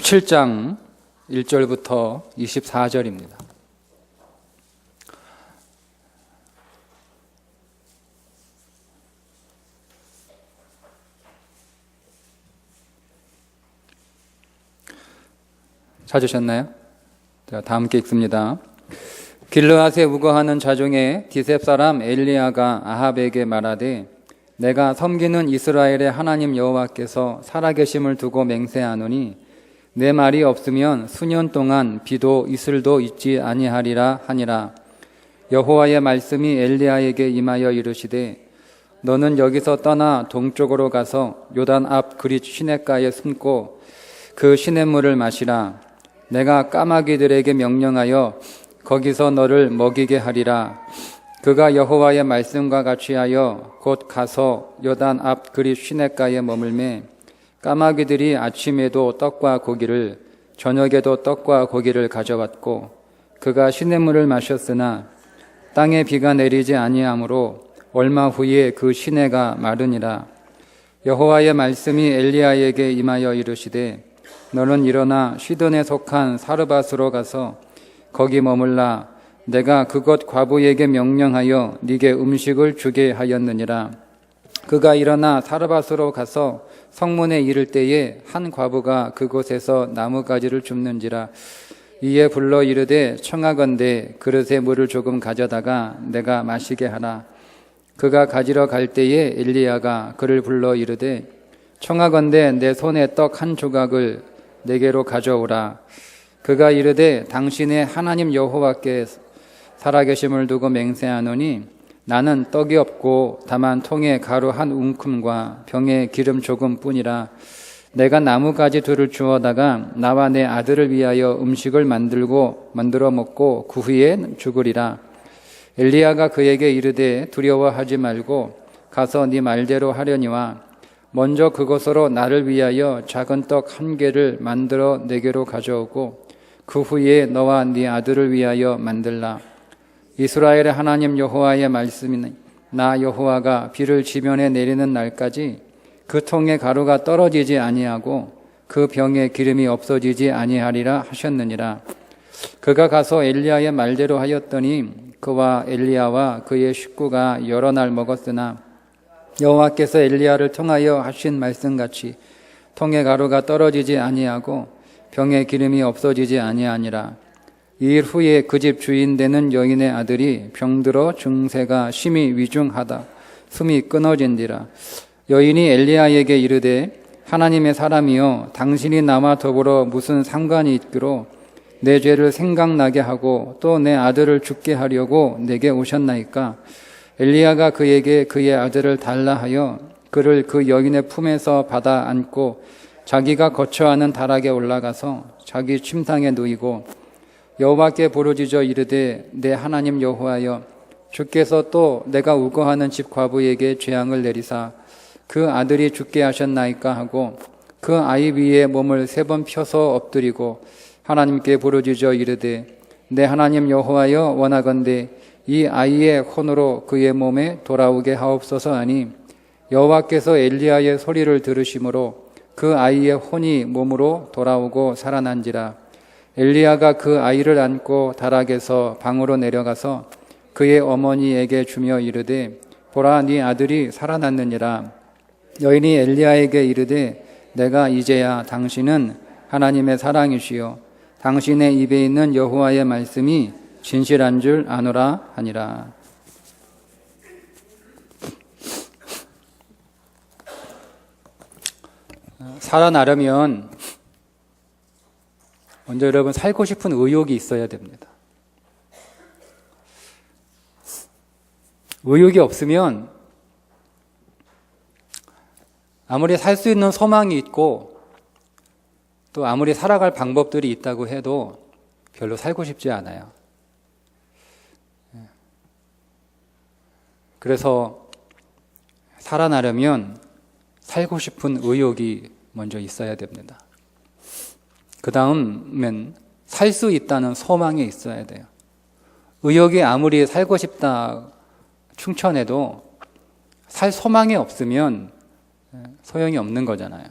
17장 1절부터 24절입니다. 찾으셨나요? 자, 다 함께 읽습니다. 길르앗에 우거하는 자중에 디셉 사람 엘리야가 아합에게 말하되 내가 섬기는 이스라엘의 하나님 여호와께서 살아계심을 두고 맹세하노니 내 말이 없으면 수년 동안 비도 이슬도 있지 아니하리라 하니라. 여호와의 말씀이 엘리야에게 임하여 이르시되 너는 여기서 떠나 동쪽으로 가서 요단 앞 그릿 시냇가에 숨고 그 시냇물을 마시라. 내가 까마귀들에게 명령하여 거기서 너를 먹이게 하리라. 그가 여호와의 말씀과 같이 하여 곧 가서 요단 앞 그릿 시냇가에 머물매 까마귀들이 아침에도 떡과 고기를 저녁에도 떡과 고기를 가져왔고 그가 시냇물을 마셨으나 땅에 비가 내리지 아니하므로 얼마 후에 그 시내가 마르니라. 여호와의 말씀이 엘리야에게 임하여 이르시되 너는 일어나 시돈에 속한 사르밧으로 가서 거기 머물라. 내가 그곳 과부에게 명령하여 네게 음식을 주게 하였느니라. 그가 일어나 사르밧으로 가서 성문에 이를 때에 한 과부가 그곳에서 나무가지를 줍는지라. 이에 불러 이르되 청하건대 그릇에 물을 조금 가져다가 내가 마시게 하라. 그가 가지러 갈 때에 엘리야가 그를 불러 이르되 청하건대 내 손에 떡 한 조각을 내게로 가져오라. 그가 이르되 당신의 하나님 여호와께 살아계심을 두고 맹세하노니 나는 떡이 없고 다만 통에 가루 한 웅큼과 병에 기름 조금뿐이라. 내가 나무가지 둘을 주워다가 나와 내 아들을 위하여 음식을 만들어 먹고 그 후에 죽으리라. 엘리야가 그에게 이르되 두려워하지 말고 가서 네 말대로 하려니와 먼저 그곳으로 나를 위하여 작은 떡 한 개를 만들어 내게로 가져오고 그 후에 너와 네 아들을 위하여 만들라. 이스라엘의 하나님 여호와의 말씀이니 나 여호와가 비를 지면에 내리는 날까지 그 통에 가루가 떨어지지 아니하고 그 병에 기름이 없어지지 아니하리라 하셨느니라. 그가 가서 엘리야의 말대로 하였더니 그와 엘리야와 그의 식구가 여러 날 먹었으나 여호와께서 엘리야를 통하여 하신 말씀같이 통에 가루가 떨어지지 아니하고 병에 기름이 없어지지 아니하니라. 이 일 후에 그 집 주인 되는 여인의 아들이 병들어 증세가 심히 위중하다 숨이 끊어진디라. 여인이 엘리야에게 이르되 하나님의 사람이여 당신이 나와 더불어 무슨 상관이 있기로 내 죄를 생각나게 하고 또 내 아들을 죽게 하려고 내게 오셨나이까. 엘리야가 그에게 그의 아들을 달라 하여 그를 그 여인의 품에서 받아 안고 자기가 거처하는 다락에 올라가서 자기 침상에 누이고 여호와께 부르짖어 이르되 내 하나님 여호와여 주께서 또 내가 우거하는 집 과부에게 재앙을 내리사 그 아들이 죽게 하셨나이까 하고 그 아이 위에 몸을 3번 펴서 엎드리고 하나님께 부르짖어 이르되 내 하나님 여호와여 원하건대 이 아이의 혼으로 그의 몸에 돌아오게 하옵소서 하니 여호와께서 엘리야의 소리를 들으심으로 그 아이의 혼이 몸으로 돌아오고 살아난지라. 엘리야가 그 아이를 안고 다락에서 방으로 내려가서 그의 어머니에게 주며 이르되 보라 네 아들이 살아났느니라. 여인이 엘리야에게 이르되 내가 이제야 당신은 하나님의 사랑이시요 당신의 입에 있는 여호와의 말씀이 진실한 줄 아노라 하니라. 살아나려면 먼저 여러분 살고 싶은 의욕이 있어야 됩니다. 의욕이 없으면 아무리 살 수 있는 소망이 있고 또 아무리 살아갈 방법들이 있다고 해도 별로 살고 싶지 않아요. 그래서 살아나려면 살고 싶은 의욕이 먼저 있어야 됩니다. 그 다음엔 살 수 있다는 소망이 있어야 돼요. 의욕이 아무리 살고 싶다 충천해도 살 소망이 없으면 소용이 없는 거잖아요.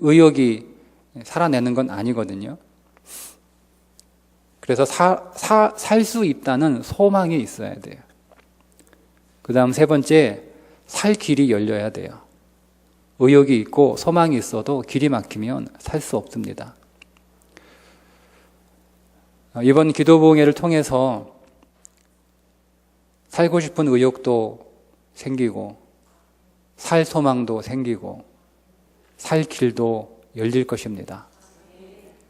의욕이 살아내는 건 아니거든요. 그래서 살 수 있다는 소망이 있어야 돼요. 그 다음 세 번째, 살 길이 열려야 돼요. 의욕이 있고 소망이 있어도 길이 막히면 살 수 없습니다. 이번 기도부흥회를 통해서 살고 싶은 의욕도 생기고 살 소망도 생기고 살 길도 열릴 것입니다.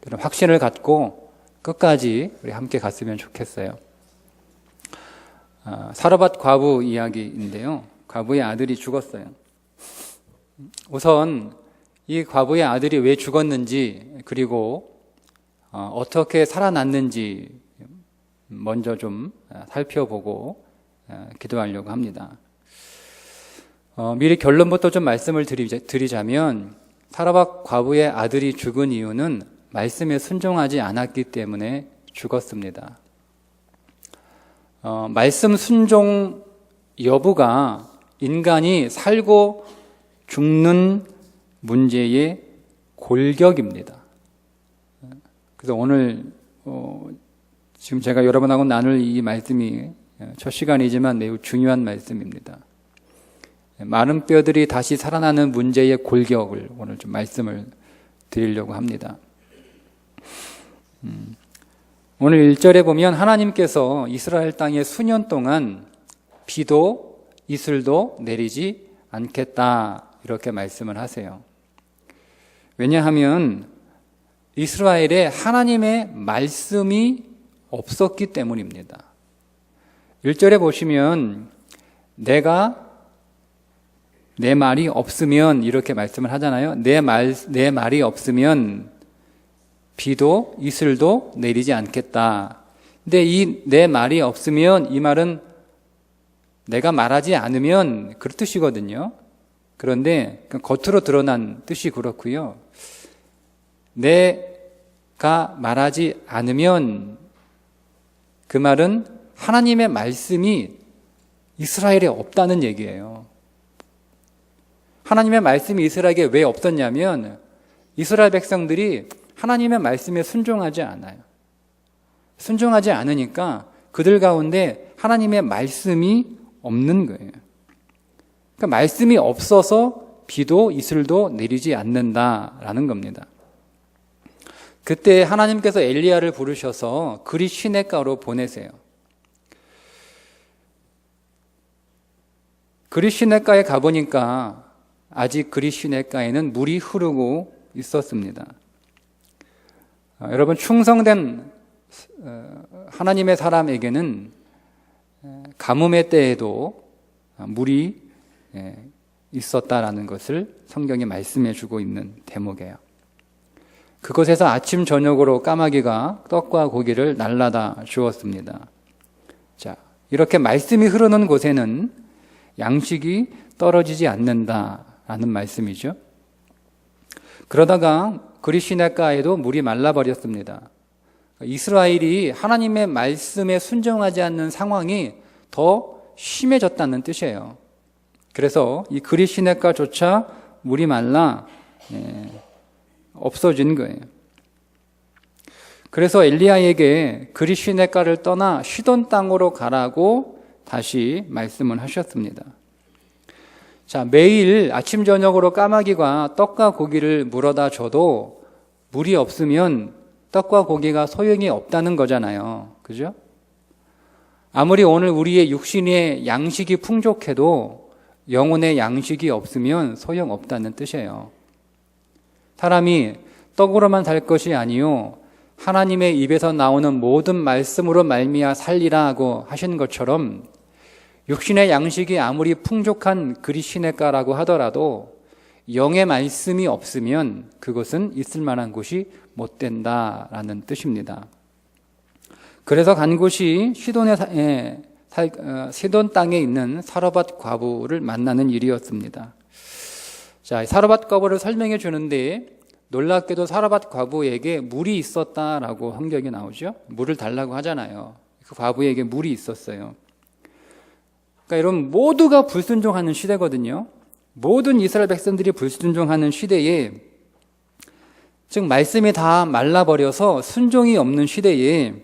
그런 확신을 갖고 끝까지 우리 함께 갔으면 좋겠어요. 사르밧 과부 이야기인데요. 과부의 아들이 죽었어요. 우선 이 과부의 아들이 왜 죽었는지 그리고 어떻게 살아났는지 먼저 좀 살펴보고 기도하려고 합니다. 미리 결론부터 좀 말씀을 드리자면 사르밧 과부의 아들이 죽은 이유는 말씀에 순종하지 않았기 때문에 죽었습니다. 말씀 순종 여부가 인간이 살고 죽는 문제의 골격입니다. 그래서 오늘 지금 제가 여러분하고 나눌 이 말씀이 첫 시간이지만 매우 중요한 말씀입니다. 마른 뼈들이 다시 살아나는 문제의 골격을 오늘 좀 말씀을 드리려고 합니다. 오늘 1절에 보면 하나님께서 이스라엘 땅에 수년 동안 비도 이슬도 내리지 않겠다 이렇게 말씀을 하세요. 왜냐하면 이스라엘에 하나님의 말씀이 없었기 때문입니다. 1절에 보시면 내가 내 말이 없으면 이렇게 말씀을 하잖아요. 내 말이 없으면 비도 이슬도 내리지 않겠다. 근데 이 내 말이 없으면 이 말은 내가 말하지 않으면 그런 뜻이거든요. 그런데 겉으로 드러난 뜻이 그렇고요. 내가 말하지 않으면 그 말은 하나님의 말씀이 이스라엘에 없다는 얘기예요. 하나님의 말씀이 이스라엘에게 왜 없었냐면 이스라엘 백성들이 하나님의 말씀에 순종하지 않아요. 순종하지 않으니까 그들 가운데 하나님의 말씀이 없는 거예요. 그러니까 말씀이 없어서 비도 이슬도 내리지 않는다라는 겁니다. 그때 하나님께서 엘리야를 부르셔서 그리 시냇가로 보내세요. 그리 시냇가에 가보니까 아직 그리 시냇가에는 물이 흐르고 있었습니다. 여러분, 충성된 하나님의 사람에게는 가뭄의 때에도 물이 있었다라는 것을 성경이 말씀해 주고 있는 대목이에요. 그곳에서 아침 저녁으로 까마귀가 떡과 고기를 날라다 주었습니다. 자, 이렇게 말씀이 흐르는 곳에는 양식이 떨어지지 않는다라는 말씀이죠. 그러다가 그리 시냇가에도 물이 말라버렸습니다. 이스라엘이 하나님의 말씀에 순종하지 않는 상황이 더 심해졌다는 뜻이에요. 그래서 이 그리 시냇가조차 물이 말라 없어진 거예요. 그래서 엘리야에게 그리 시냇가를 떠나 시돈 땅으로 가라고 다시 말씀을 하셨습니다. 자, 매일 아침 저녁으로 까마귀가 떡과 고기를 물어다 줘도 물이 없으면 떡과 고기가 소용이 없다는 거잖아요. 그죠? 아무리 오늘 우리의 육신의 양식이 풍족해도 영혼의 양식이 없으면 소용없다는 뜻이에요. 사람이 떡으로만 살 것이 아니요 하나님의 입에서 나오는 모든 말씀으로 말미암아 살리라 하고 하신 것처럼 육신의 양식이 아무리 풍족한 그리 시냇가라고 하더라도 영의 말씀이 없으면 그것은 있을 만한 곳이 못 된다라는 뜻입니다. 그래서 간 곳이 시돈 땅에 있는 사르밧 과부를 만나는 일이었습니다. 자, 사르밧 과부를 설명해 주는데 놀랍게도 사르밧 과부에게 물이 있었다라고 성경이 나오죠. 물을 달라고 하잖아요. 그 과부에게 물이 있었어요. 그러니까 여러분, 모두가 불순종하는 시대거든요. 모든 이스라엘 백성들이 불순종하는 시대에 즉 말씀이 다 말라버려서 순종이 없는 시대에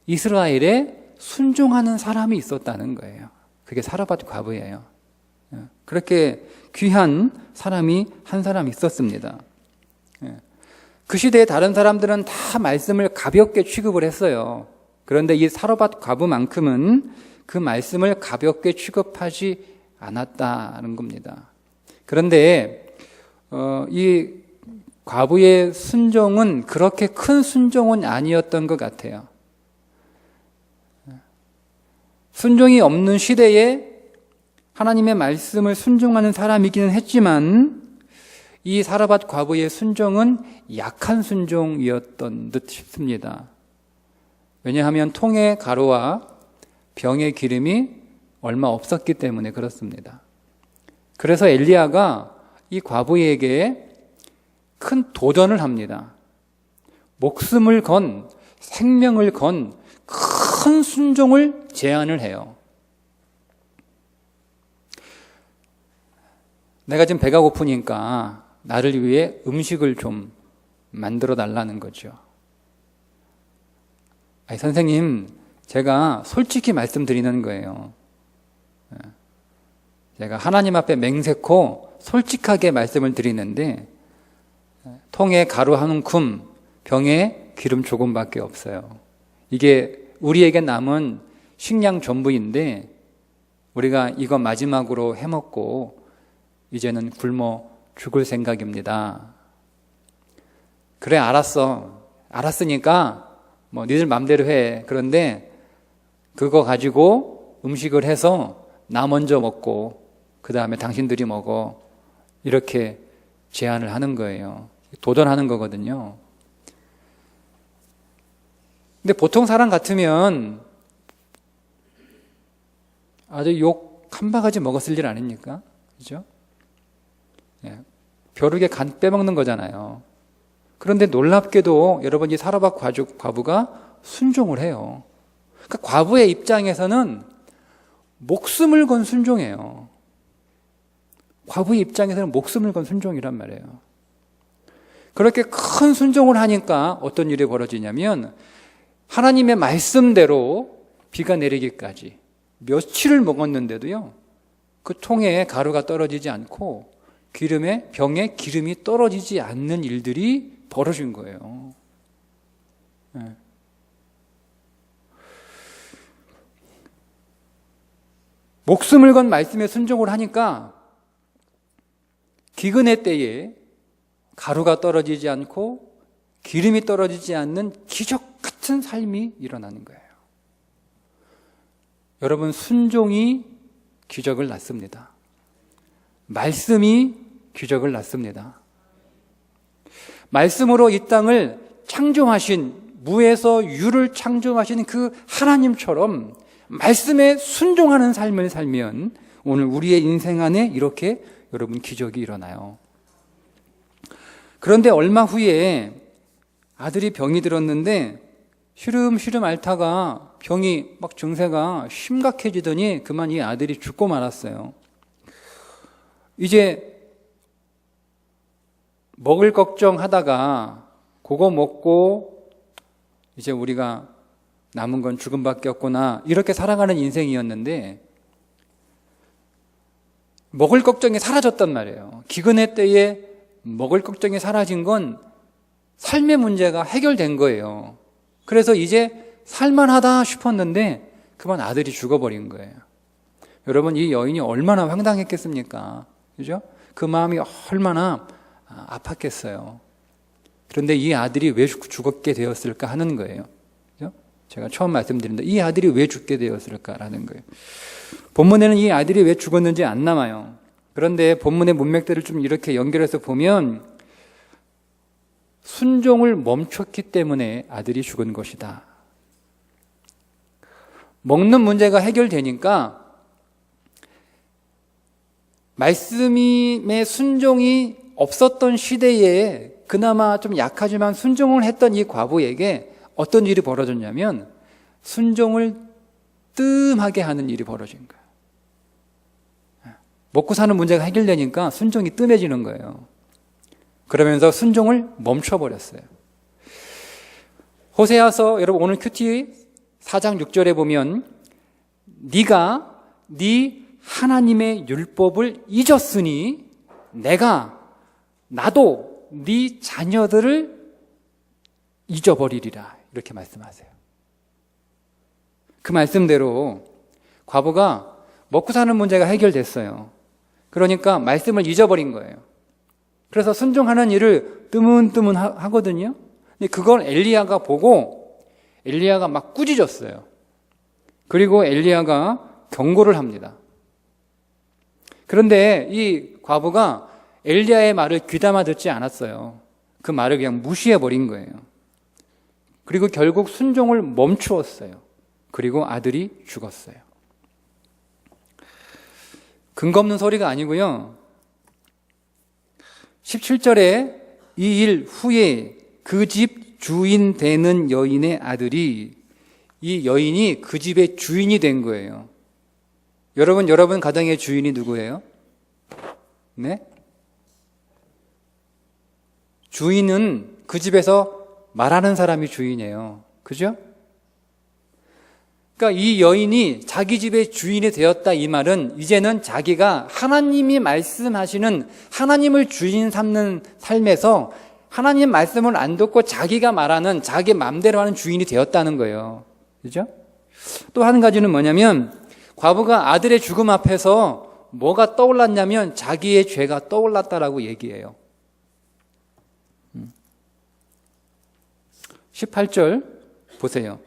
이스라엘에 순종하는 사람이 있었다는 거예요. 그게 사르밧 과부예요. 그렇게 귀한 사람이 한 사람 있었습니다. 그 시대에 다른 사람들은 다 말씀을 가볍게 취급을 했어요. 그런데 이 사르밧 과부만큼은 그 말씀을 가볍게 취급하지 않았다는 겁니다. 그런데 이 과부의 순종은 그렇게 큰 순종은 아니었던 것 같아요. 순종이 없는 시대에 하나님의 말씀을 순종하는 사람이기는 했지만 이 사르밧 과부의 순종은 약한 순종이었던 듯 싶습니다. 왜냐하면 통의 가루와 병의 기름이 얼마 없었기 때문에 그렇습니다. 그래서 엘리야가 이 과부에게 큰 도전을 합니다. 목숨을 건, 생명을 건 큰 순종을 제안을 해요. 내가 지금 배가 고프니까 나를 위해 음식을 좀 만들어 달라는 거죠. 아니, 선생님, 제가 솔직히 말씀드리는 거예요. 제가 하나님 앞에 맹세코 솔직하게 말씀을 드리는데 통에 가루 한 움큼, 병에 기름 조금밖에 없어요. 이게 우리에게 남은 식량 전부인데 우리가 이거 마지막으로 해먹고 이제는 굶어 죽을 생각입니다. 그래, 알았어. 알았으니까 뭐 니들 맘대로 해. 그런데 그거 가지고 음식을 해서 나 먼저 먹고 그 다음에 당신들이 먹어. 이렇게 제안을 하는 거예요. 도전하는 거거든요. 근데 보통 사람 같으면 아주 욕 한 바가지 먹었을 일 아닙니까? 그죠? 벼룩에 간 빼먹는 거잖아요. 그런데 놀랍게도 여러분 이 사르밧 과부가 순종을 해요. 그러니까 과부의 입장에서는 목숨을 건 순종이에요. 과부의 입장에서는 목숨을 건 순종이란 말이에요. 그렇게 큰 순종을 하니까 어떤 일이 벌어지냐면 하나님의 말씀대로 비가 내리기까지 며칠을 먹었는데도요, 그 통에 가루가 떨어지지 않고 병에 기름이 떨어지지 않는 일들이 벌어진 거예요. 목숨을 건 말씀에 순종을 하니까 기근의 때에 가루가 떨어지지 않고 기름이 떨어지지 않는 기적 같은 삶이 일어나는 거예요. 여러분, 순종이 기적을 낳습니다. 말씀이 기적을 낳습니다. 말씀으로 이 땅을 창조하신, 무에서 유를 창조하신 그 하나님처럼 말씀에 순종하는 삶을 살면 오늘 우리의 인생 안에 이렇게 여러분 기적이 일어나요. 그런데 얼마 후에 아들이 병이 들었는데 시름시름 앓다가 병이 막 증세가 심각해지더니 그만 이 아들이 죽고 말았어요. 이제 먹을 걱정하다가 그거 먹고 이제 우리가 남은 건 죽음밖에 없구나 이렇게 살아가는 인생이었는데 먹을 걱정이 사라졌단 말이에요. 기근의 때에 먹을 걱정이 사라진 건 삶의 문제가 해결된 거예요. 그래서 이제 살만하다 싶었는데 그만 아들이 죽어버린 거예요. 여러분, 이 여인이 얼마나 황당했겠습니까? 그죠? 그 마음이 얼마나 아팠겠어요. 그런데 이 아들이 왜 죽었게 되었을까 하는 거예요. 그죠? 제가 처음 말씀드린다. 이 아들이 왜 죽게 되었을까라는 거예요. 본문에는 이 아들이 왜 죽었는지 안 남아요. 그런데 본문의 문맥들을 좀 이렇게 연결해서 보면 순종을 멈췄기 때문에 아들이 죽은 것이다. 먹는 문제가 해결되니까 말씀의 순종이 없었던 시대에 그나마 좀 약하지만 순종을 했던 이 과부에게 어떤 일이 벌어졌냐면 순종을 뜸하게 하는 일이 벌어진 거예요. 먹고 사는 문제가 해결되니까 순종이 뜸해지는 거예요. 그러면서 순종을 멈춰버렸어요. 호세아서 여러분 오늘 큐티 4장 6절에 보면 네가 네 하나님의 율법을 잊었으니 나도 네 자녀들을 잊어버리리라 이렇게 말씀하세요. 그 말씀대로 과부가 먹고 사는 문제가 해결됐어요. 그러니까 말씀을 잊어버린 거예요. 그래서 순종하는 일을 뜨문뜨문 하거든요. 근데 그걸 엘리야가 보고 엘리야가 막 꾸짖었어요. 그리고 엘리야가 경고를 합니다. 그런데 이 과부가 엘리야의 말을 귀담아 듣지 않았어요. 그 말을 그냥 무시해버린 거예요. 그리고 결국 순종을 멈추었어요. 그리고 아들이 죽었어요. 근거 없는 소리가 아니고요. 17절에 이 일 후에 그 집 주인 되는 여인의 아들이 이 여인이 그 집의 주인이 된 거예요. 여러분 가정의 주인이 누구예요? 네? 주인은 그 집에서 말하는 사람이 주인이에요. 그죠? 그러니까 이 여인이 자기 집의 주인이 되었다 이 말은 이제는 자기가 하나님이 말씀하시는 하나님을 주인 삼는 삶에서 하나님 말씀을 안 듣고 자기가 말하는 자기 마음대로 하는 주인이 되었다는 거예요. 그죠? 또 한 가지는 뭐냐면 과부가 아들의 죽음 앞에서 뭐가 떠올랐냐면 자기의 죄가 떠올랐다라고 얘기해요. 18절 보세요.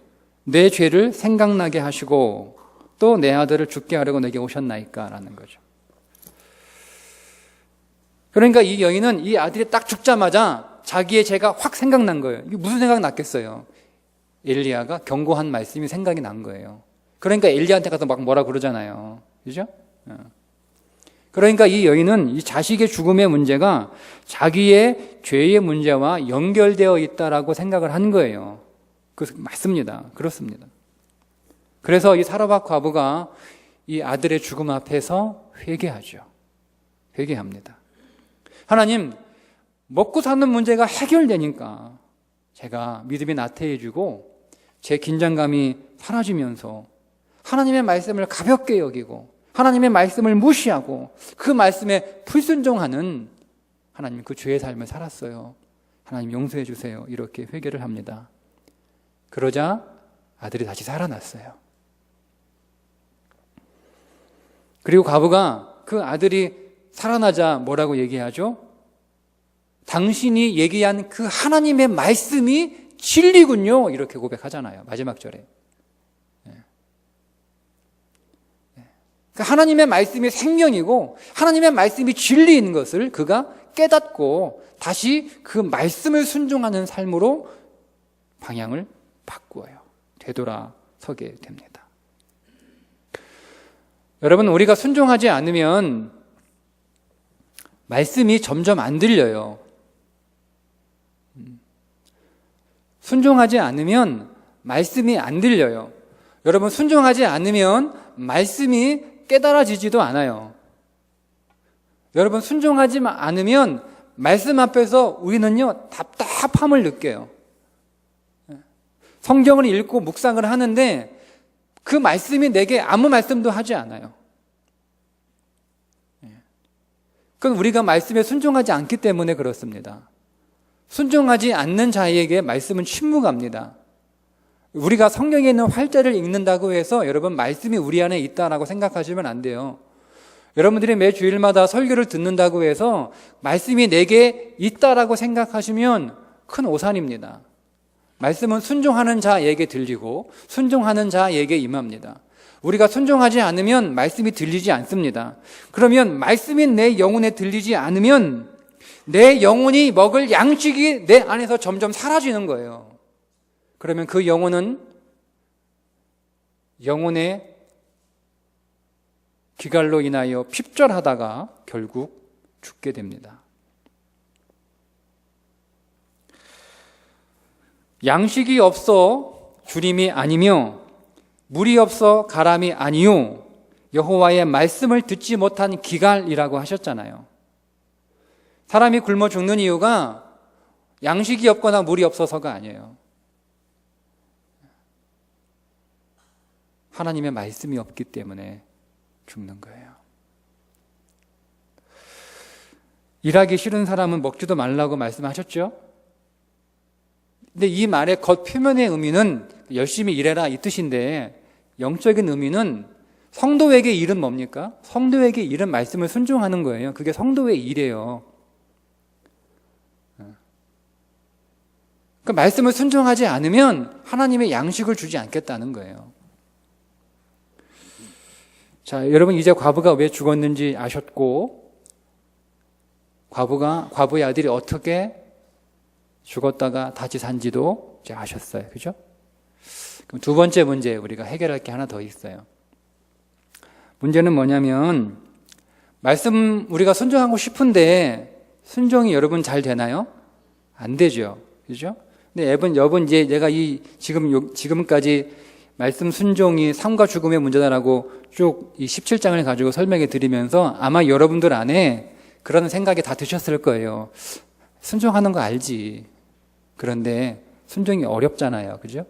내 죄를 생각나게 하시고 또 내 아들을 죽게 하려고 내게 오셨나이까 라는 거죠. 그러니까 이 여인은 이 아들이 딱 죽자마자 자기의 죄가 확 생각난 거예요. 이게 무슨 생각 났겠어요? 엘리야가 경고한 말씀이 생각이 난 거예요. 그러니까 엘리야한테 가서 막 뭐라 그러잖아요. 그죠? 그러니까 이 여인은 이 자식의 죽음의 문제가 자기의 죄의 문제와 연결되어 있다라고 생각을 한 거예요. 맞습니다. 그렇습니다. 그래서 이 사르밧 과부가 이 아들의 죽음 앞에서 회개하죠. 회개합니다. 하나님, 먹고 사는 문제가 해결되니까 제가 믿음이 나태해지고 제 긴장감이 사라지면서 하나님의 말씀을 가볍게 여기고 하나님의 말씀을 무시하고 그 말씀에 불순종하는 하나님 그 죄의 삶을 살았어요. 하나님 용서해 주세요. 이렇게 회개를 합니다. 그러자 아들이 다시 살아났어요. 그리고 과부가 그 아들이 살아나자 뭐라고 얘기하죠? 당신이 얘기한 그 하나님의 말씀이 진리군요. 이렇게 고백하잖아요. 마지막 절에. 하나님의 말씀이 생명이고 하나님의 말씀이 진리인 것을 그가 깨닫고 다시 그 말씀을 순종하는 삶으로 방향을 바꾸어요. 되돌아서게 됩니다. 여러분, 우리가 순종하지 않으면 말씀이 점점 안 들려요. 순종하지 않으면 말씀이 안 들려요. 여러분, 순종하지 않으면 말씀이 깨달아지지도 않아요. 여러분, 순종하지 않으면 말씀 앞에서 우리는요 답답함을 느껴요. 성경을 읽고 묵상을 하는데 그 말씀이 내게 아무 말씀도 하지 않아요. 그건 우리가 말씀에 순종하지 않기 때문에 그렇습니다. 순종하지 않는 자에게 말씀은 침묵합니다. 우리가 성경에 있는 활자를 읽는다고 해서 여러분 말씀이 우리 안에 있다라고 생각하시면 안 돼요. 여러분들이 매 주일마다 설교를 듣는다고 해서 말씀이 내게 있다라고 생각하시면 큰 오산입니다. 말씀은 순종하는 자에게 들리고 순종하는 자에게 임합니다. 우리가 순종하지 않으면 말씀이 들리지 않습니다. 그러면 말씀이 내 영혼에 들리지 않으면 내 영혼이 먹을 양식이 내 안에서 점점 사라지는 거예요. 그러면 그 영혼은 영혼의 기갈로 인하여 핍절하다가 결국 죽게 됩니다. 양식이 없어 주림이 아니며 물이 없어 가람이 아니요 여호와의 말씀을 듣지 못한 기갈이라고 하셨잖아요. 사람이 굶어 죽는 이유가 양식이 없거나 물이 없어서가 아니에요. 하나님의 말씀이 없기 때문에 죽는 거예요. 일하기 싫은 사람은 먹지도 말라고 말씀하셨죠? 근데 이 말의 겉 표면의 의미는 열심히 일해라 이 뜻인데, 영적인 의미는 성도에게 일은 뭡니까? 성도에게 일은 말씀을 순종하는 거예요. 그게 성도의 일이에요. 그 말씀을 순종하지 않으면 하나님의 양식을 주지 않겠다는 거예요. 자, 여러분 이제 과부가 왜 죽었는지 아셨고, 과부의 아들이 어떻게 죽었다가 다시 산지도 이제 아셨어요. 그죠? 그럼 두 번째 문제, 우리가 해결할 게 하나 더 있어요. 문제는 뭐냐면, 말씀 우리가 순종하고 싶은데 순종이 여러분 잘 되나요? 안 되죠. 그죠? 근데 여러분 이제 내가 지금까지 말씀 순종이 삶과 죽음의 문제다라고 쭉 이 17장을 가지고 설명해 드리면서 아마 여러분들 안에 그런 생각이 다 드셨을 거예요. 순종하는 거 알지. 그런데 순종이 어렵잖아요. 그죠?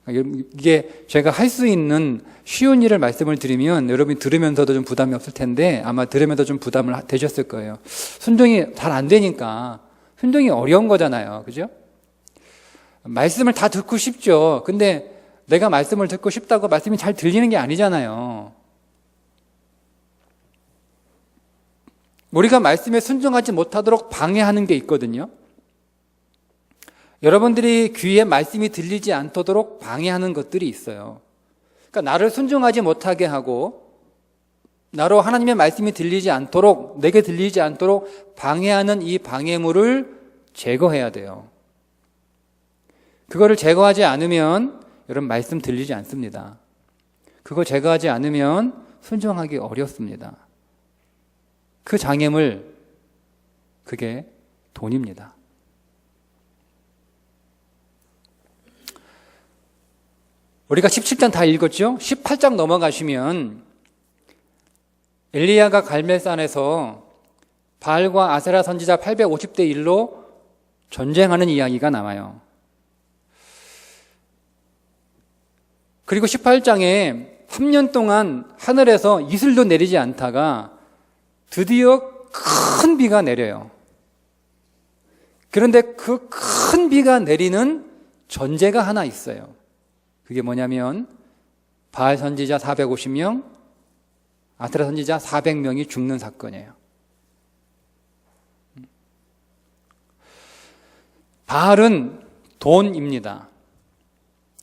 이게 제가 할 수 있는 쉬운 일을 말씀을 드리면 여러분이 들으면서도 좀 부담이 없을 텐데 아마 들으면서 좀 부담을 되셨을 거예요. 순종이 잘 안 되니까. 순종이 어려운 거잖아요. 그죠? 말씀을 다 듣고 싶죠. 근데 내가 말씀을 듣고 싶다고 말씀이 잘 들리는 게 아니잖아요. 우리가 말씀에 순종하지 못하도록 방해하는 게 있거든요. 여러분들이 귀에 말씀이 들리지 않도록 방해하는 것들이 있어요. 그러니까 나를 순종하지 못하게 하고 나로 하나님의 말씀이 들리지 않도록, 내게 들리지 않도록 방해하는 이 방해물을 제거해야 돼요. 그거를 제거하지 않으면 여러분 말씀 들리지 않습니다. 그거 제거하지 않으면 순종하기 어렵습니다. 그 장애물, 그게 돈입니다. 우리가 17장 다 읽었죠? 18장 넘어가시면 엘리야가 갈멜산에서 바알과 아세라 선지자 850대 1로 전쟁하는 이야기가 나와요. 그리고 18장에 3년 동안 하늘에서 이슬도 내리지 않다가 드디어 큰 비가 내려요. 그런데 그 큰 비가 내리는 전제가 하나 있어요. 그게 뭐냐면 바알 선지자 450명, 아세라 선지자 400명이 죽는 사건이에요. 바알은 돈입니다.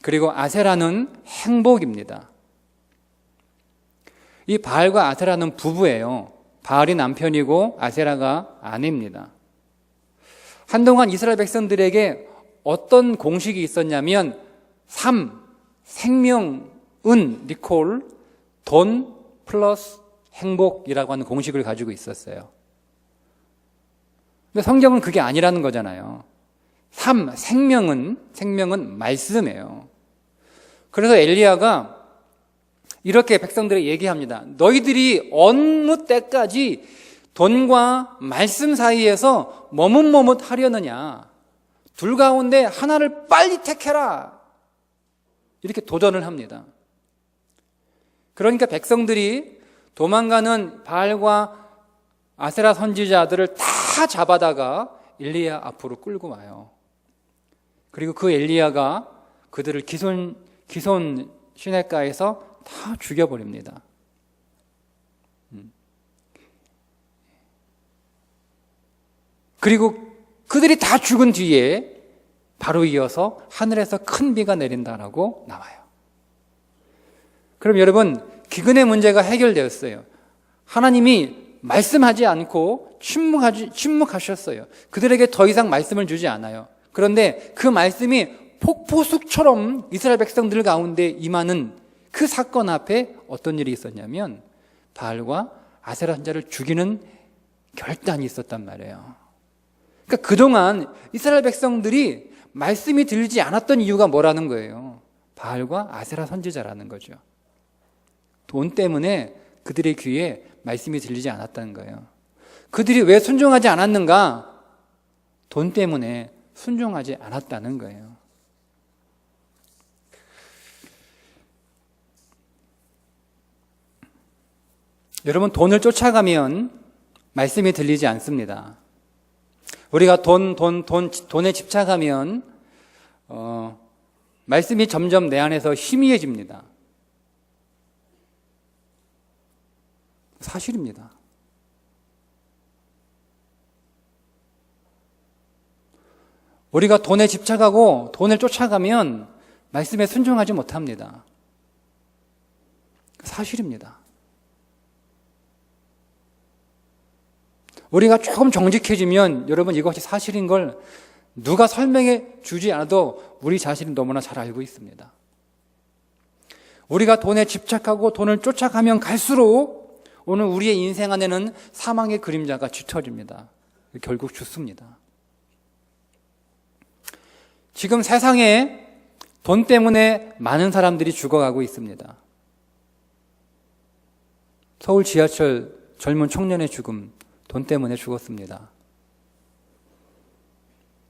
그리고 아세라는 행복입니다. 이 바알과 아세라는 부부예요. 바알이 남편이고 아세라가 아내입니다. 한동안 이스라엘 백성들에게 어떤 공식이 있었냐면 생명, 리콜, 돈 플러스 행복이라고 하는 공식을 가지고 있었어요. 근데 성경은 그게 아니라는 거잖아요. 생명은 말씀이에요. 그래서 엘리야가 이렇게 백성들에게 얘기합니다. 너희들이 어느 때까지 돈과 말씀 사이에서 머뭇머뭇하려느냐. 둘 가운데 하나를 빨리 택해라. 이렇게 도전을 합니다. 그러니까 백성들이 도망가는 바알과 아세라 선지자들을 다 잡아다가 엘리야 앞으로 끌고 와요. 그리고 그 엘리야가 그들을 기손 시내가에서 다 죽여버립니다. 그리고 그들이 다 죽은 뒤에 바로 이어서 하늘에서 큰 비가 내린다라고 나와요. 그럼 여러분, 기근의 문제가 해결되었어요. 하나님이 말씀하지 않고 침묵하셨어요. 그들에게 더 이상 말씀을 주지 않아요. 그런데 그 말씀이 폭포수처럼 이스라엘 백성들 가운데 임하는 그 사건 앞에 어떤 일이 있었냐면 바알과 아세라 선지자를 죽이는 결단이 있었단 말이에요. 그러니까 그동안 이스라엘 백성들이 말씀이 들리지 않았던 이유가 뭐라는 거예요? 바알과 아세라 선지자라는 거죠. 돈 때문에 그들의 귀에 말씀이 들리지 않았다는 거예요. 그들이 왜 순종하지 않았는가? 돈 때문에 순종하지 않았다는 거예요. 여러분, 돈을 쫓아가면 말씀이 들리지 않습니다. 우리가 돈에 집착하면 말씀이 점점 내 안에서 희미해집니다. 사실입니다. 우리가 돈에 집착하고 돈을 쫓아가면 말씀에 순종하지 못합니다. 사실입니다. 우리가 조금 정직해지면 여러분 이것이 사실인 걸 누가 설명해 주지 않아도 우리 자신이 너무나 잘 알고 있습니다. 우리가 돈에 집착하고 돈을 쫓아가면 갈수록 오늘 우리의 인생 안에는 사망의 그림자가 짙어집니다. 결국 죽습니다. 지금 세상에 돈 때문에 많은 사람들이 죽어가고 있습니다. 서울 지하철 젊은 청년의 죽음, 돈 때문에 죽었습니다.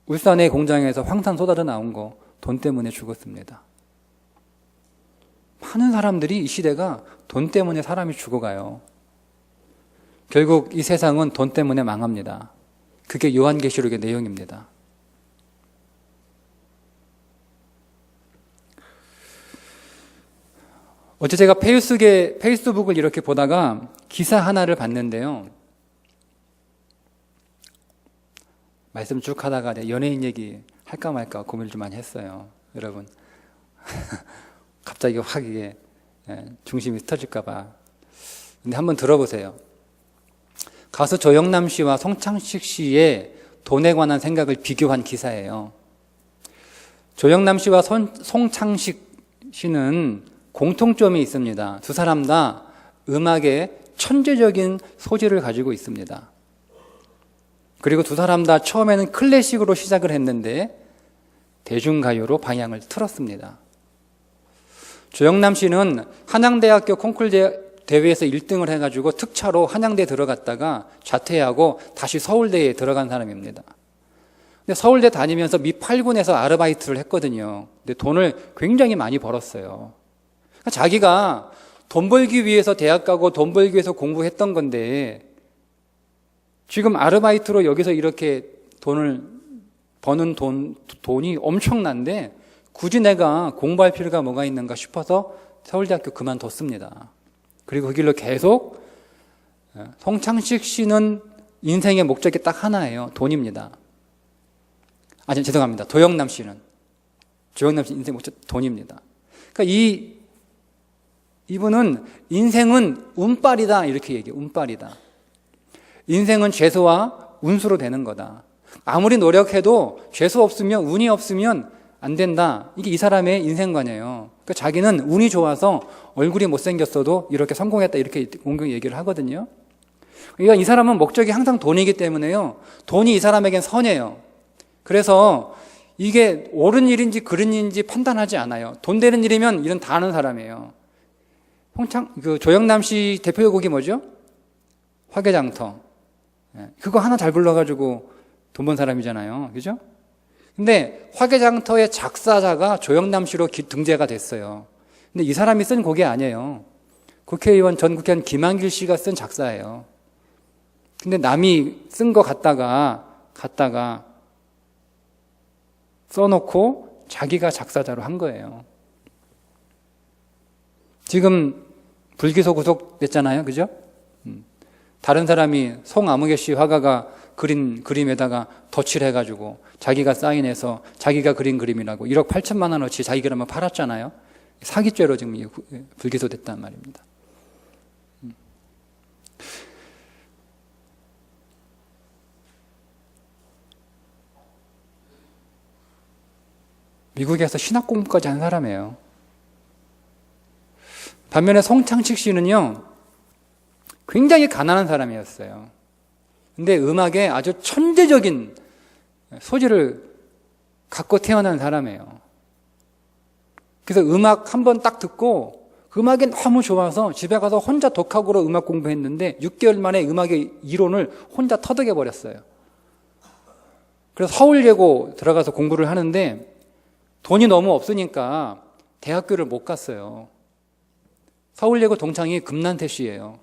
울산의 공장에서 황산 쏟아져 나온 거 돈 때문에 죽었습니다. 많은 사람들이 이 시대가 돈 때문에 사람이 죽어가요. 결국 이 세상은 돈 때문에 망합니다. 그게 요한계시록의 내용입니다. 어제 제가 페이스북을 이렇게 보다가 기사 하나를 봤는데요. 말씀 쭉 하다가 연예인 얘기 할까 말까 고민을 좀 많이 했어요. 여러분 갑자기 확 이게 중심이 흩어질까 봐. 근데 한번 들어보세요. 가수 조영남 씨와 송창식 씨의 돈에 관한 생각을 비교한 기사예요. 조영남 씨와 송창식 씨는 공통점이 있습니다. 두 사람 다 음악에 천재적인 소질을 가지고 있습니다. 그리고 두 사람 다 처음에는 클래식으로 시작을 했는데 대중가요로 방향을 틀었습니다. 조영남 씨는 한양대학교 콩쿨 대회에서 1등을 해가지고 특차로 한양대에 들어갔다가 자퇴하고 다시 서울대에 들어간 사람입니다. 근데 서울대 다니면서 미 8군에서 아르바이트를 했거든요. 근데 돈을 굉장히 많이 벌었어요. 그러니까 자기가 돈 벌기 위해서 대학 가고 돈 벌기 위해서 공부했던 건데 지금 아르바이트로 여기서 이렇게 돈을 버는 돈이 엄청난데 굳이 내가 공부할 필요가 뭐가 있는가 싶어서 서울대학교 그만뒀습니다. 그리고 그 길로 계속 송창식 씨는 인생의 목적이 딱 하나예요. 돈입니다. 아니 죄송합니다. 조영남 씨는 인생 목적 돈입니다. 그러니까 이분은 인생은 운빨이다 이렇게 얘기해요. 운빨이다. 인생은 죄수와 운수로 되는 거다. 아무리 노력해도 죄수 없으면 운이 없으면 안 된다. 이게 이 사람의 인생관이에요. 그러니까 자기는 운이 좋아서 얼굴이 못생겼어도 이렇게 성공했다 이렇게 공경 얘기를 하거든요. 그러니까 이 사람은 목적이 항상 돈이기 때문에요. 돈이 이 사람에겐 선이에요. 그래서 이게 옳은 일인지 그른 일인지 판단하지 않아요. 돈 되는 일이면 일은 다 하는 사람이에요. 조영남 씨 대표곡이 뭐죠? 화개장터. 그거 하나 잘 불러가지고 돈 번 사람이잖아요. 그죠? 근데 화개장터의 작사자가 조영남 씨로 등재가 됐어요. 근데 이 사람이 쓴 곡이 아니에요. 전 국회의원 김한길 씨가 쓴 작사예요. 근데 남이 쓴 거 갖다가 써놓고 자기가 작사자로 한 거예요. 지금 불기소 구속됐잖아요. 그죠? 다른 사람이 송아무개 씨 화가가 그린 그림에다가 덧칠을 해가지고 자기가 사인해서 자기가 그린 그림이라고 1억 8천만 원어치 자기 그림을 팔았잖아요. 사기죄로 지금 불기소됐단 말입니다. 미국에서 신학 공부까지 한 사람이에요. 반면에 송창식 씨는요, 굉장히 가난한 사람이었어요. 근데 음악에 아주 천재적인 소질을 갖고 태어난 사람이에요. 그래서 음악 한 번 딱 듣고 음악이 너무 좋아서 집에 가서 혼자 독학으로 음악 공부했는데 6개월 만에 음악의 이론을 혼자 터득해 버렸어요. 그래서 서울예고 들어가서 공부를 하는데 돈이 너무 없으니까 대학교를 못 갔어요. 서울예고 동창이 금난태 씨예요.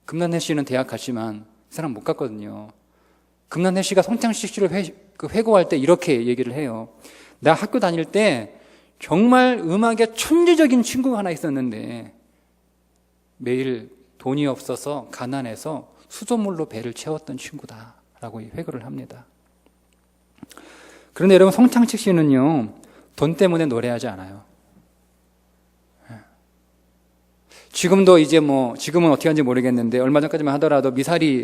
금난태 씨는 대학 갔지만 이 사람 못 갔거든요. 금난태 씨가 송창식 씨를 회고할 때 이렇게 얘기를 해요. 나 학교 다닐 때 정말 음악에 천재적인 친구가 하나 있었는데 매일 돈이 없어서 가난해서 수돗물로 배를 채웠던 친구다라고 회고를 합니다. 그런데 여러분, 송창식 씨는요, 돈 때문에 노래하지 않아요. 지금도 이제 지금은 어떻게 하는지 모르겠는데, 얼마 전까지만 하더라도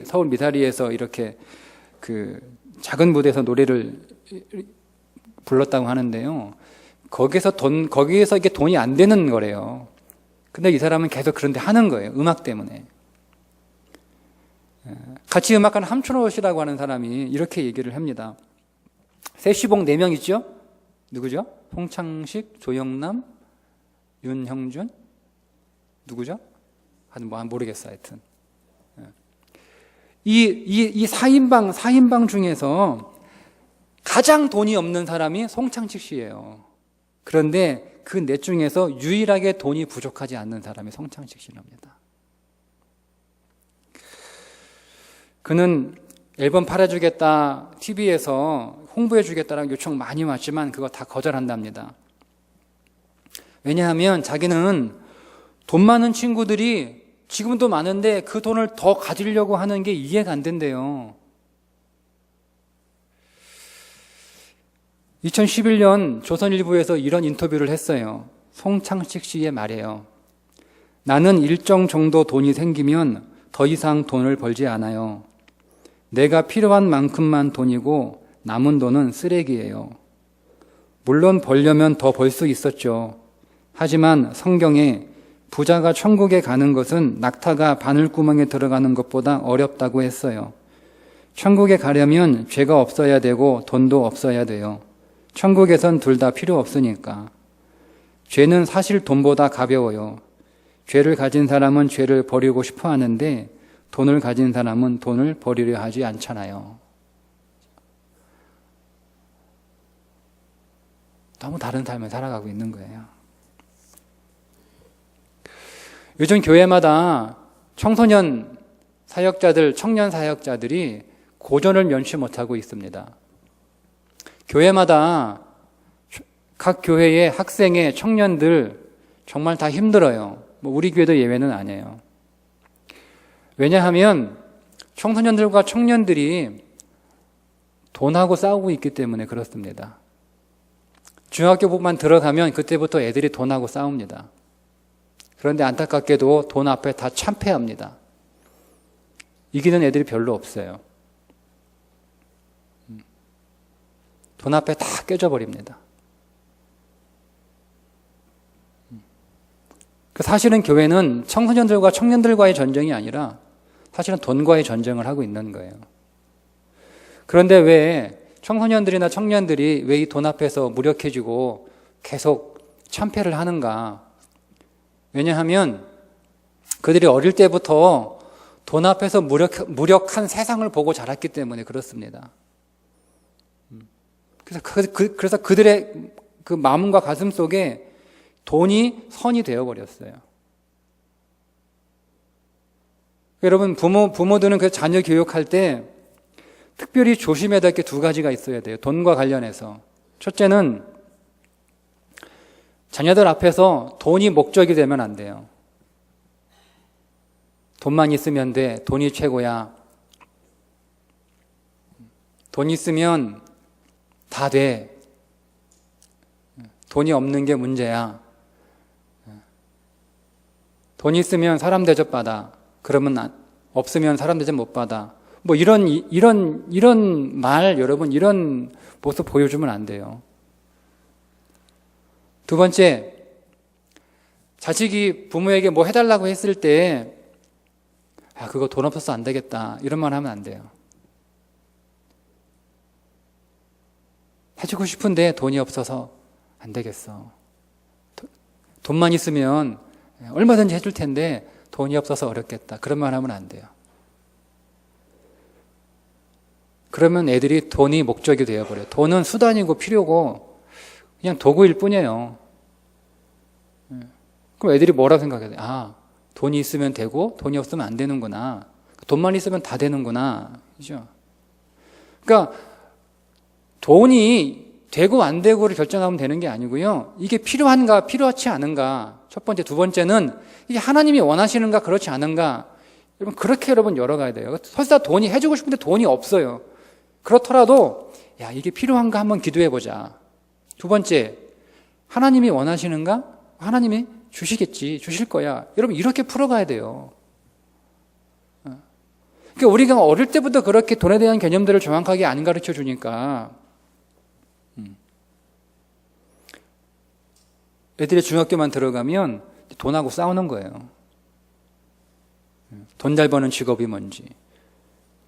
서울 미사리에서 이렇게 작은 무대에서 노래를 불렀다고 하는데요. 거기에서 이게 돈이 안 되는 거래요. 근데 이 사람은 계속 그런 데 하는 거예요. 음악 때문에. 같이 음악하는 함춘호 씨라고 하는 사람이 이렇게 얘기를 합니다. 세시봉 4명 있죠? 누구죠? 송창식, 조영남, 윤형준? 누구죠? 모르겠어, 하여튼. 이 4인방 중에서 가장 돈이 없는 사람이 송창식 씨예요. 그런데 그 넷 중에서 유일하게 돈이 부족하지 않는 사람이 송창식 씨랍니다. 그는 앨범 팔아주겠다, TV에서 홍보해주겠다라는 요청 많이 왔지만 그거 다 거절한답니다. 왜냐하면 자기는 돈 많은 친구들이 지금도 많은데 그 돈을 더 가지려고 하는 게 이해가 안 된대요. 2011년 조선일보에서 이런 인터뷰를 했어요. 송창식 씨의 말이에요. 나는 일정 정도 돈이 생기면 더 이상 돈을 벌지 않아요. 내가 필요한 만큼만 돈이고 남은 돈은 쓰레기예요. 물론 벌려면 더 벌 수 있었죠. 하지만 성경에 부자가 천국에 가는 것은 낙타가 바늘구멍에 들어가는 것보다 어렵다고 했어요. 천국에 가려면 죄가 없어야 되고 돈도 없어야 돼요. 천국에선 둘 다 필요 없으니까. 죄는 사실 돈보다 가벼워요. 죄를 가진 사람은 죄를 버리고 싶어 하는데 돈을 가진 사람은 돈을 버리려 하지 않잖아요. 너무 다른 삶을 살아가고 있는 거예요. 요즘 교회마다 청소년 사역자들, 청년 사역자들이 고전을 면치 못하고 있습니다. 교회마다 각 교회의 학생의 청년들 정말 다 힘들어요. 우리 교회도 예외는 아니에요. 왜냐하면 청소년들과 청년들이 돈하고 싸우고 있기 때문에 그렇습니다. 중학교부만 들어가면 그때부터 애들이 돈하고 싸웁니다. 그런데 안타깝게도 돈 앞에 다 참패합니다. 이기는 애들이 별로 없어요. 돈 앞에 다 깨져버립니다. 사실은 교회는 청소년들과 청년들과의 전쟁이 아니라 사실은 돈과의 전쟁을 하고 있는 거예요. 그런데 왜 청소년들이나 청년들이 왜 이 돈 앞에서 무력해지고 계속 참패를 하는가? 왜냐하면 그들이 어릴 때부터 돈 앞에서 무력한 세상을 보고 자랐기 때문에 그렇습니다. 그래서 그들의 그 마음과 가슴 속에 돈이 선이 되어버렸어요. 여러분, 부모들은 그 자녀 교육할 때 특별히 조심해야 될 게 2가지가 있어야 돼요. 돈과 관련해서. 첫째는 자녀들 앞에서 돈이 목적이 되면 안 돼요. 돈만 있으면 돼. 돈이 최고야. 돈 있으면 다 돼. 돈이 없는 게 문제야. 돈 있으면 사람 대접받아. 그러면 없으면 사람 대접 못 받아. 이런 말, 여러분, 이런 모습 보여주면 안 돼요. 2번째, 자식이 부모에게 뭐 해달라고 했을 때, 그거 돈 없어서 안 되겠다. 이런 말 하면 안 돼요. 해주고 싶은데 돈이 없어서 안 되겠어. 돈만 있으면 얼마든지 해줄 텐데 돈이 없어서 어렵겠다. 그런 말 하면 안 돼요. 그러면 애들이 돈이 목적이 되어버려요. 돈은 수단이고 필요고 그냥 도구일 뿐이에요. 그럼 애들이 뭐라고 생각해야 돼요? 아, 돈이 있으면 되고 돈이 없으면 안 되는구나. 돈만 있으면 다 되는구나. 그죠? 그러니까 돈이 되고 안 되고를 결정하면 되는 게 아니고요. 이게 필요한가, 필요하지 않은가. 첫 번째, 두 번째는 이게 하나님이 원하시는가, 그렇지 않은가. 여러분, 그렇게 열어가야 돼요. 설사 돈이 해주고 싶은데 돈이 없어요. 그렇더라도, 야, 이게 필요한가 한번 기도해보자. 두 번째, 하나님이 원하시는가? 하나님이 주시겠지, 주실 거야. 여러분, 이렇게 풀어가야 돼요. 그러니까 우리가 어릴 때부터 그렇게 돈에 대한 개념들을 정확하게 안 가르쳐 주니까 애들이 중학교만 들어가면 돈하고 싸우는 거예요. 돈 잘 버는 직업이 뭔지,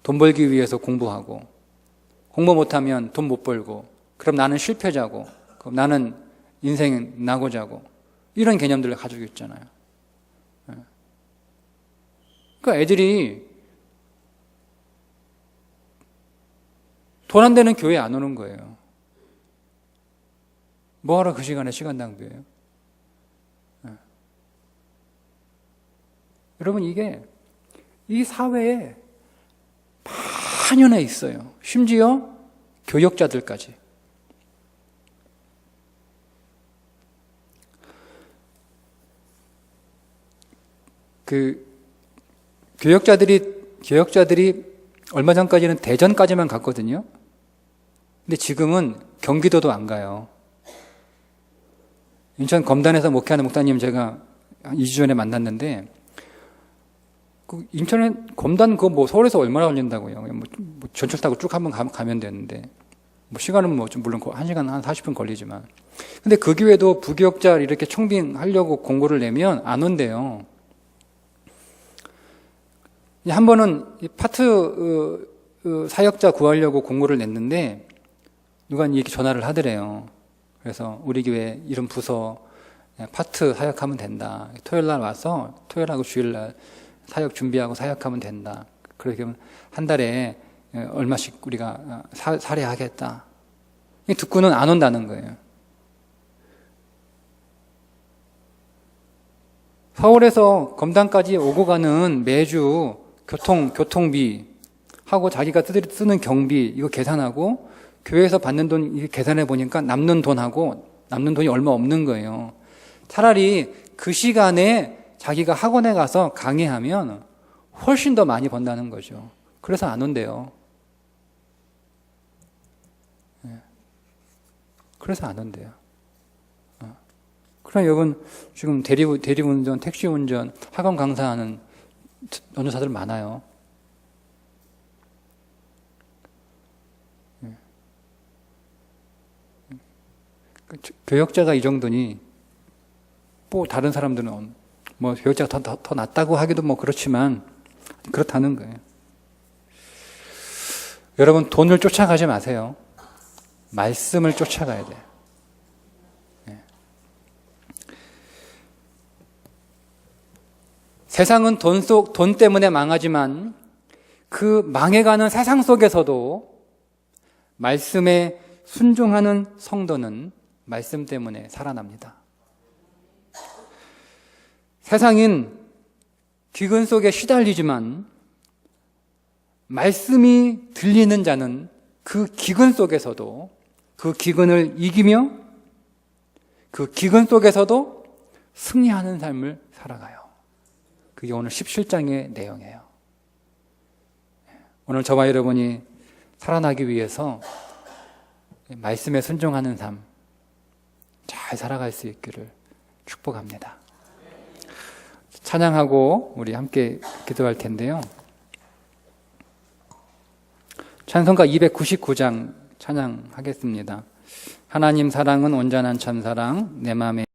돈 벌기 위해서 공부하고, 공부 못하면 돈 못 벌고, 그럼 나는 실패자고, 그럼 나는 인생 나고자고, 이런 개념들을 가지고 있잖아요. 그러니까 애들이 돈 안 되는 교회 안 오는 거예요. 뭐하러 그 시간에 시간 낭비해요? 여러분, 이게 이 사회에 만연해 있어요. 심지어 교역자들까지. 교역자들이 얼마 전까지는 대전까지만 갔거든요. 근데 지금은 경기도도 안 가요. 인천 검단에서 목회하는 목사님 제가 한 2주 전에 만났는데, 그 인천에 검단 서울에서 얼마나 걸린다고요? 전철 타고 쭉 한번 가면 되는데, 시간은 좀 물론 1시간 한 40분 걸리지만. 근데 그 교회도 부교역자 이렇게 청빙하려고 공고를 내면 안 온대요. 한 번은 파트 사역자 구하려고 공고를 냈는데 누가 이렇게 전화를 하더래요. 그래서 우리 교회 이런 부서 파트 사역하면 된다. 토요일 날 와서 토요일하고 주일 날 사역 준비하고 사역하면 된다. 그렇게 하면 한 달에 얼마씩 우리가 살해하겠다. 듣고는 안 온다는 거예요. 서울에서 검단까지 오고 가는 매주 교통비 하고 자기가 쓰는 경비 이거 계산하고 교회에서 받는 돈 이거 계산해 보니까 남는 돈이 얼마 없는 거예요. 차라리 그 시간에 자기가 학원에 가서 강의하면 훨씬 더 많이 번다는 거죠. 그래서 안 온대요. 그래서 안 온대요. 그럼 여러분 지금 대리운전, 택시운전, 학원 강사하는 언어사들 많아요. 교역자가 이 정도니 다른 사람들은 교역자가 더 낫다고 하기도 그렇지만 그렇다는 거예요. 여러분 돈을 쫓아가지 마세요. 말씀을 쫓아가야 돼요. 세상은 돈 때문에 망하지만 그 망해가는 세상 속에서도 말씀에 순종하는 성도는 말씀 때문에 살아납니다. 세상은 기근 속에 시달리지만 말씀이 들리는 자는 그 기근 속에서도 그 기근을 이기며 그 기근 속에서도 승리하는 삶을 살아가요. 그게 오늘 17장의 내용이에요. 오늘 저와 여러분이 살아나기 위해서 말씀에 순종하는 삶 잘 살아갈 수 있기를 축복합니다. 찬양하고 우리 함께 기도할 텐데요. 찬송가 299장 찬양하겠습니다. 하나님 사랑은 온전한 참사랑 내 맘에